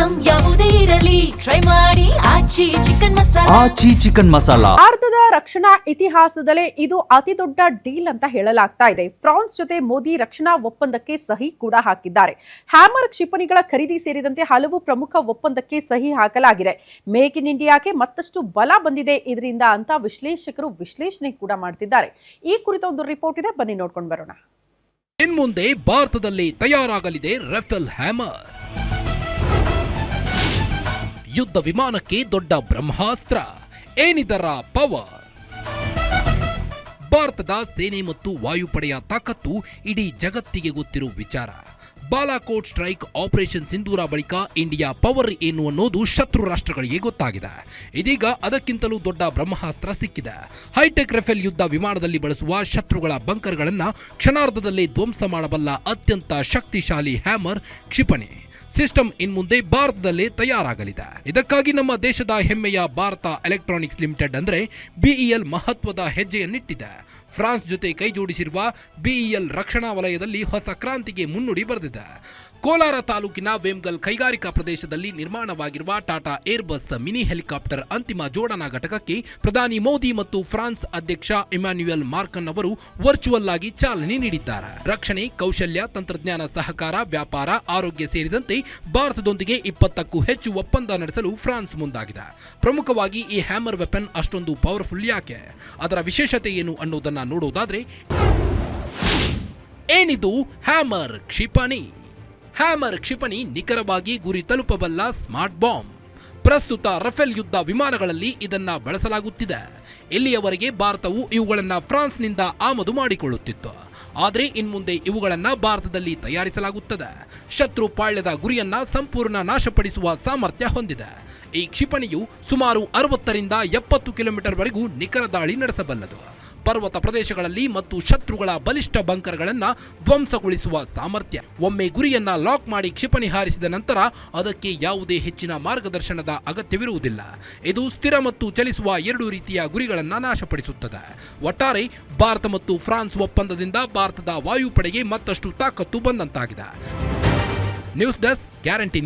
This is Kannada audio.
ಐಟಂ ಯಾವುದೇ ಇರಲಿ ಟ್ರೈ ಮಾಡಿ ಆಚಿ ಚಿಕನ್ ಮಸಾಲಾ. ಭಾರತದ ರಕ್ಷಣಾ ಇತಿಹಾಸದಲ್ಲೇ ಇದು ಅತಿ ದೊಡ್ಡ ಡೀಲ್ ಅಂತ ಹೇಳಲಾಗ್ತಾ ಇದೆ. ಫ್ರಾನ್ಸ್ ಜೊತೆ ಮೋದಿ ರಕ್ಷಣಾ ಒಪ್ಪಂದಕ್ಕೆ ಸಹಿ ಕೂಡ ಹಾಕಿದ್ದಾರೆ. ಹ್ಯಾಮರ್ ಕ್ಷಿಪಣಿಗಳ ಖರೀದಿ ಸೇರಿದಂತೆ ಹಲವು ಪ್ರಮುಖ ಒಪ್ಪಂದಕ್ಕೆ ಸಹಿ ಹಾಕಲಾಗಿದೆ. ಮೇಕ್ ಇನ್ ಇಂಡಿಯಾಗೆ ಮತ್ತಷ್ಟು ಬಲ ಬಂದಿದೆ ಇದರಿಂದ ಅಂತ ವಿಶ್ಲೇಷಕರು ವಿಶ್ಲೇಷಣೆ ಕೂಡ ಮಾಡ್ತಿದ್ದಾರೆ. ಈ ಕುರಿತ ಒಂದು ರಿಪೋರ್ಟ್ ಇದೆ, ಬನ್ನಿ ನೋಡ್ಕೊಂಡು ಬರೋಣ. ಇನ್ಮುಂದೆ ಭಾರತದಲ್ಲಿ ತಯಾರಾಗಲಿದೆ ರಫೇಲ್ ಹ್ಯಾಮರ್. ಯುದ್ಧ ವಿಮಾನಕ್ಕೆ ದೊಡ್ಡ ಬ್ರಹ್ಮಾಸ್ತ್ರ. ಏನಿದರ ಪವರ್? ಭಾರತದ ಸೇನೆ ಮತ್ತು ವಾಯುಪಡೆಯ ತಾಕತ್ತು ಇಡೀ ಜಗತ್ತಿಗೆ ಗೊತ್ತಿರುವ ವಿಚಾರ. ಬಾಲಾಕೋಟ್ ಸ್ಟ್ರೈಕ್ ಆಪರೇಷನ್ ಸಿಂಧೂರ ಬಳಿಕ ಇಂಡಿಯಾ ಪವರ್ ಏನು ಅನ್ನೋದು ಶತ್ರು ರಾಷ್ಟ್ರಗಳಿಗೆ ಗೊತ್ತಾಗಿದೆ. ಇದೀಗ ಅದಕ್ಕಿಂತಲೂ ದೊಡ್ಡ ಬ್ರಹ್ಮಾಸ್ತ್ರ ಸಿಕ್ಕಿದೆ. ಹೈಟೆಕ್ ರಫೇಲ್ ಯುದ್ಧ ವಿಮಾನದಲ್ಲಿ ಬಳಸುವ ಶತ್ರುಗಳ ಬಂಕರ್ಗಳನ್ನು ಕ್ಷಣಾರ್ಧದಲ್ಲೇ ಧ್ವಂಸ ಮಾಡಬಲ್ಲ ಅತ್ಯಂತ ಶಕ್ತಿಶಾಲಿ ಹ್ಯಾಮರ್ ಕ್ಷಿಪಣಿ ಸಿಸ್ಟಮ್ ಇನ್ಮುಂದೆ ಭಾರತದಲ್ಲೇ ತಯಾರಾಗಲಿದೆ. ಇದಕ್ಕಾಗಿ ನಮ್ಮ ದೇಶದ ಹೆಮ್ಮೆಯ ಭಾರತ ಎಲೆಕ್ಟ್ರಾನಿಕ್ಸ್ ಲಿಮಿಟೆಡ್ ಅಂದರೆ ಬಿಇಎಲ್ ಮಹತ್ವದ ಹೆಜ್ಜೆಯನ್ನಿಟ್ಟಿದೆ. ಫ್ರಾನ್ಸ್ ಜೊತೆ ಕೈಜೋಡಿಸಿರುವ ಬಿಇಎಲ್ ರಕ್ಷಣಾ ವಲಯದಲ್ಲಿ ಹೊಸ ಕ್ರಾಂತಿಗೆ ಮುನ್ನುಡಿ ಬರೆದಿದೆ. ಕೋಲಾರ ತಾಲೂಕಿನ ವೇಮ್ಗಲ್ ಕೈಗಾರಿಕಾ ಪ್ರದೇಶದಲ್ಲಿ ನಿರ್ಮಾಣವಾಗಿರುವ ಟಾಟಾ ಏರ್ಬಸ್ ಮಿನಿ ಹೆಲಿಕಾಪ್ಟರ್ ಅಂತಿಮ ಜೋಡಣಾ ಘಟಕಕ್ಕೆ ಪ್ರಧಾನಿ ಮೋದಿ ಮತ್ತು ಫ್ರಾನ್ಸ್ ಅಧ್ಯಕ್ಷ ಇಮ್ಯಾನ್ಯುಯಲ್ ಮಾರ್ಕನ್ ಅವರು ವರ್ಚುವಲ್ ಆಗಿ ಚಾಲನೆ ನೀಡಿದ್ದಾರೆ. ರಕ್ಷಣೆ, ಕೌಶಲ್ಯ, ತಂತ್ರಜ್ಞಾನ ಸಹಕಾರ, ವ್ಯಾಪಾರ, ಆರೋಗ್ಯ ಸೇರಿದಂತೆ ಭಾರತದೊಂದಿಗೆ 20ಕ್ಕೂ ಹೆಚ್ಚು ಒಪ್ಪಂದ ನಡೆಸಲು ಫ್ರಾನ್ಸ್ ಮುಂದಾಗಿದೆ. ಪ್ರಮುಖವಾಗಿ ಈ ಹ್ಯಾಮರ್ ವೆಪನ್ ಅಷ್ಟೊಂದು ಪವರ್ಫುಲ್ ಯಾಕೆ, ಅದರ ವಿಶೇಷತೆ ಏನು ಅನ್ನೋದನ್ನ ನೋಡೋದಾದ್ರೆ, ಏನಿದು ಹ್ಯಾಮರ್ ಕ್ಷಿಪಣಿ? ಹ್ಯಾಮರ್ ಕ್ಷಿಪಣಿ ನಿಖರವಾಗಿ ಗುರಿ ತಲುಪಬಲ್ಲ ಸ್ಮಾರ್ಟ್ ಬಾಂಬ್. ಪ್ರಸ್ತುತ ರಫೇಲ್ ಯುದ್ಧ ವಿಮಾನಗಳಲ್ಲಿ ಇದನ್ನ ಬಳಸಲಾಗುತ್ತಿದೆ. ಇಲ್ಲಿಯವರೆಗೆ ಭಾರತವು ಇವುಗಳನ್ನು ಫ್ರಾನ್ಸ್ನಿಂದ ಆಮದು ಮಾಡಿಕೊಳ್ಳುತ್ತಿತ್ತು. ಆದರೆ ಇನ್ಮುಂದೆ ಇವುಗಳನ್ನು ಭಾರತದಲ್ಲಿ ತಯಾರಿಸಲಾಗುತ್ತದೆ. ಶತ್ರು ಪಾಳ್ಯದ ಗುರಿಯನ್ನ ಸಂಪೂರ್ಣ ನಾಶಪಡಿಸುವ ಸಾಮರ್ಥ್ಯ ಹೊಂದಿದೆ. ಈ ಕ್ಷಿಪಣಿಯು ಸುಮಾರು 60ರಿಂದ 70 ಕಿಲೋಮೀಟರ್ವರೆಗೂ ನಿಖರ ದಾಳಿ ನಡೆಸಬಲ್ಲದು. ಪರ್ವತ ಪ್ರದೇಶಗಳಲ್ಲಿ ಮತ್ತು ಶತ್ರುಗಳ ಬಲಿಷ್ಠ ಬಂಕರ್ಗಳನ್ನು ಧ್ವಂಸಗೊಳಿಸುವ ಸಾಮರ್ಥ್ಯ. ಒಮ್ಮೆ ಗುರಿಯನ್ನ ಲಾಕ್ ಮಾಡಿ ಕ್ಷಿಪಣಿ ಹಾರಿಸಿದ ನಂತರ ಅದಕ್ಕೆ ಯಾವುದೇ ಹೆಚ್ಚಿನ ಮಾರ್ಗದರ್ಶನದ ಅಗತ್ಯವಿರುವುದಿಲ್ಲ. ಇದು ಸ್ಥಿರ ಮತ್ತು ಚಲಿಸುವ ಎರಡು ರೀತಿಯ ಗುರಿಗಳನ್ನು ನಾಶಪಡಿಸುತ್ತದೆ. ಒಟ್ಟಾರೆ ಭಾರತ ಮತ್ತು ಫ್ರಾನ್ಸ್ ಒಪ್ಪಂದದಿಂದ ಭಾರತದ ವಾಯುಪಡೆಗೆ ಮತ್ತಷ್ಟು ತಾಕತ್ತು ಬಂದಂತಾಗಿದೆ. News desk, guarantee.